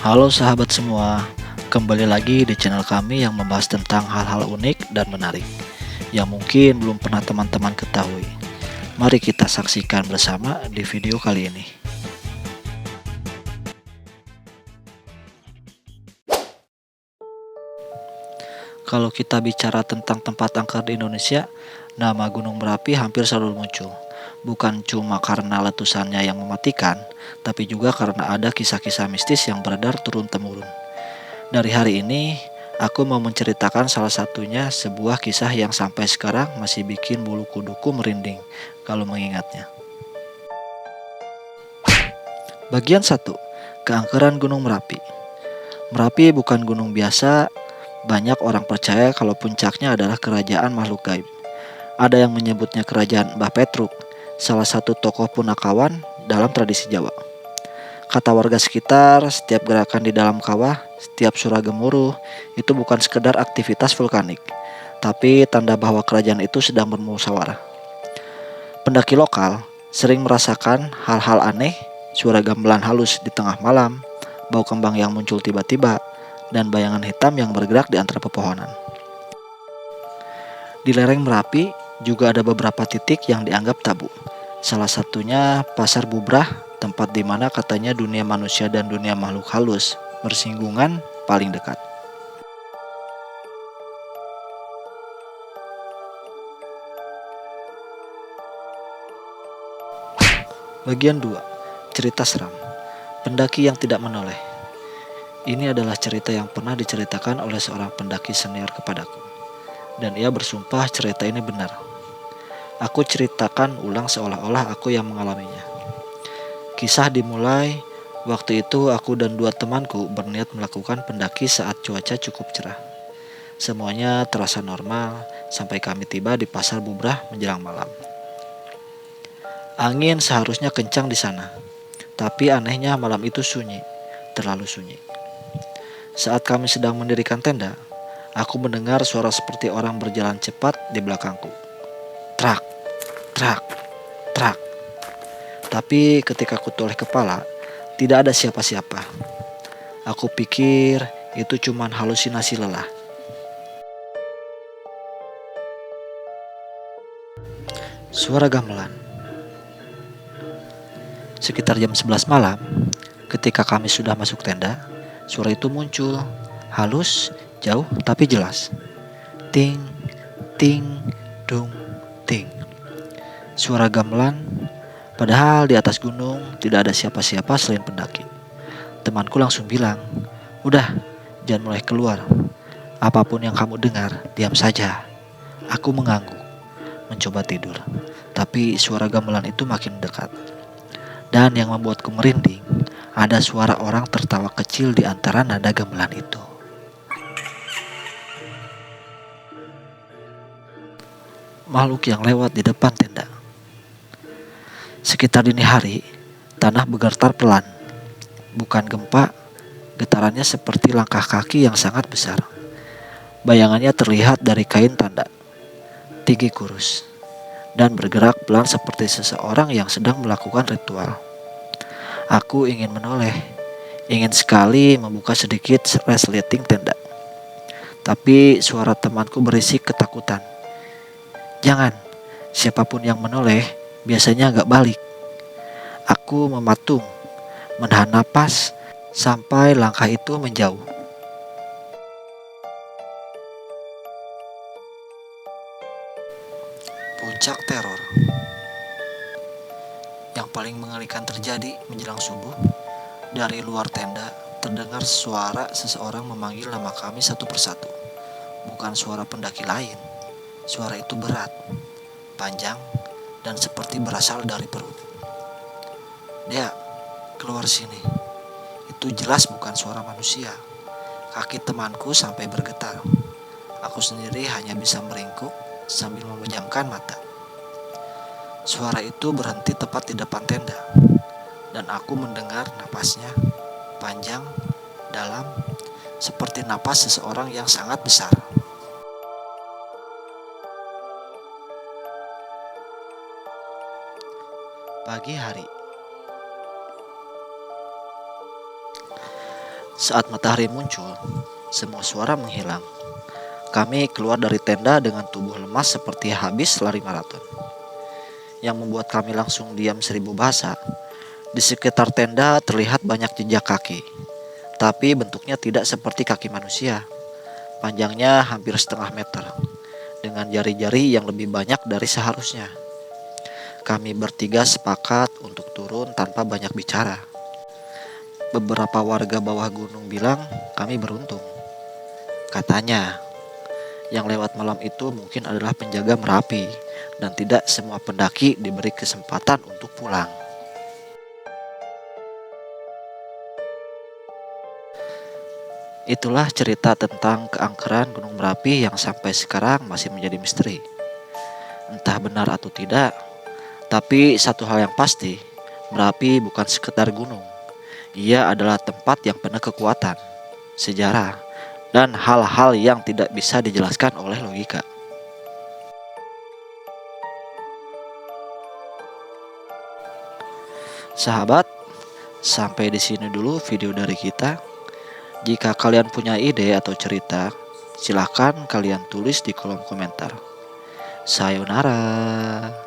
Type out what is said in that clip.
Halo sahabat semua, kembali lagi di channel kami yang membahas tentang hal-hal unik dan menarik yang mungkin belum pernah teman-teman ketahui. Mari kita saksikan bersama di video kali ini. Kalau kita bicara tentang tempat angker di Indonesia, nama Gunung Merapi hampir selalu muncul. Bukan cuma karena letusannya yang mematikan, tapi juga karena ada kisah-kisah mistis yang beredar turun-temurun. Dari hari ini, aku mau menceritakan salah satunya, sebuah kisah yang sampai sekarang masih bikin bulu kuduku merinding kalau mengingatnya. Bagian 1. Keangkeran Gunung Merapi. Merapi bukan gunung biasa. Banyak orang percaya kalau puncaknya adalah kerajaan makhluk gaib. Ada yang menyebutnya kerajaan Mbah Petruk, salah satu tokoh punakawan dalam tradisi Jawa. Kata warga sekitar, setiap gerakan di dalam kawah, setiap suara gemuruh, itu bukan sekedar aktivitas vulkanik, tapi tanda bahwa kerajaan itu sedang bermusyawarah. Pendaki lokal sering merasakan hal-hal aneh, suara gamelan halus di tengah malam, bau kembang yang muncul tiba-tiba, dan bayangan hitam yang bergerak di antara pepohonan. Di lereng Merapi juga ada beberapa titik yang dianggap tabu. Salah satunya Pasar Bubrah, tempat di mana katanya dunia manusia dan dunia makhluk halus bersinggungan paling dekat. Bagian 2. Cerita seram. Pendaki yang tidak menoleh. Ini adalah cerita yang pernah diceritakan oleh seorang pendaki senior kepadaku, dan ia bersumpah cerita ini benar. Aku ceritakan ulang seolah-olah aku yang mengalaminya. Kisah dimulai waktu itu aku dan 2 temanku berniat melakukan pendaki saat cuaca cukup cerah. Semuanya terasa normal sampai kami tiba di Pasar Bubrah menjelang malam. Angin seharusnya kencang di sana, tapi anehnya malam itu sunyi, terlalu sunyi. Saat kami sedang mendirikan tenda, aku mendengar suara seperti orang berjalan cepat di belakangku. Trak, trak, trak. Tapi ketika aku toleh kepala, tidak ada siapa-siapa. Aku pikir itu cuma halusinasi lelah. Suara gamelan. Sekitar jam 11 malam, ketika kami sudah masuk tenda, suara itu muncul, halus, jauh tapi jelas. Ting, ting, dung, ting. Suara gamelan, padahal di atas gunung tidak ada siapa-siapa selain pendaki. Temanku langsung bilang, "Udah, jangan mulai keluar. Apapun yang kamu dengar, diam saja." Aku mengangguk, mencoba tidur. Tapi suara gamelan itu makin dekat. Dan yang membuatku merinding, ada suara orang tertawa kecil di antara nada gamelan itu. Makhluk yang lewat di depan tenda. Sekitar dini hari, tanah bergetar pelan. Bukan gempa, getarannya seperti langkah kaki yang sangat besar. Bayangannya terlihat dari kain tanda, tinggi kurus, dan bergerak pelan seperti seseorang yang sedang melakukan ritual. Aku ingin menoleh, ingin sekali membuka sedikit resleting tenda. Tapi suara temanku berisi ketakutan. "Jangan, siapapun yang menoleh biasanya gak balik." Aku mematung, menahan napas sampai langkah itu menjauh. Puncak teror. Yang paling mengerikan terjadi menjelang subuh. Dari luar tenda terdengar suara seseorang memanggil nama kami satu persatu. Bukan suara pendaki lain. Suara itu berat, panjang, dan seperti berasal dari perut. "Dea, keluar sini." Itu jelas bukan suara manusia. Kaki temanku sampai bergetar. Aku sendiri hanya bisa meringkuk sambil memejamkan mata. Suara itu berhenti tepat di depan tenda, dan aku mendengar napasnya panjang, dalam, seperti napas seseorang yang sangat besar. Pagi hari. Saat matahari muncul, semua suara menghilang. Kami keluar dari tenda dengan tubuh lemas seperti habis lari maraton. Yang membuat kami langsung diam seribu bahasa. Di sekitar tenda terlihat banyak jejak kaki, tapi bentuknya tidak seperti kaki manusia. Panjangnya hampir setengah meter, dengan jari-jari yang lebih banyak dari seharusnya. Kami bertiga sepakat untuk turun tanpa banyak bicara. Beberapa warga bawah gunung bilang kami beruntung. Katanya, yang lewat malam itu mungkin adalah penjaga Merapi dan tidak semua pendaki diberi kesempatan untuk pulang. Itulah cerita tentang keangkeran Gunung Merapi yang sampai sekarang masih menjadi misteri. Entah benar atau tidak, tapi satu hal yang pasti, Merapi bukan sekedar gunung. Ia adalah tempat yang penuh kekuatan, sejarah, dan hal-hal yang tidak bisa dijelaskan oleh logika. Sahabat, sampai di sini dulu video dari kita. Jika kalian punya ide atau cerita, silahkan kalian tulis di kolom komentar. Sayonara.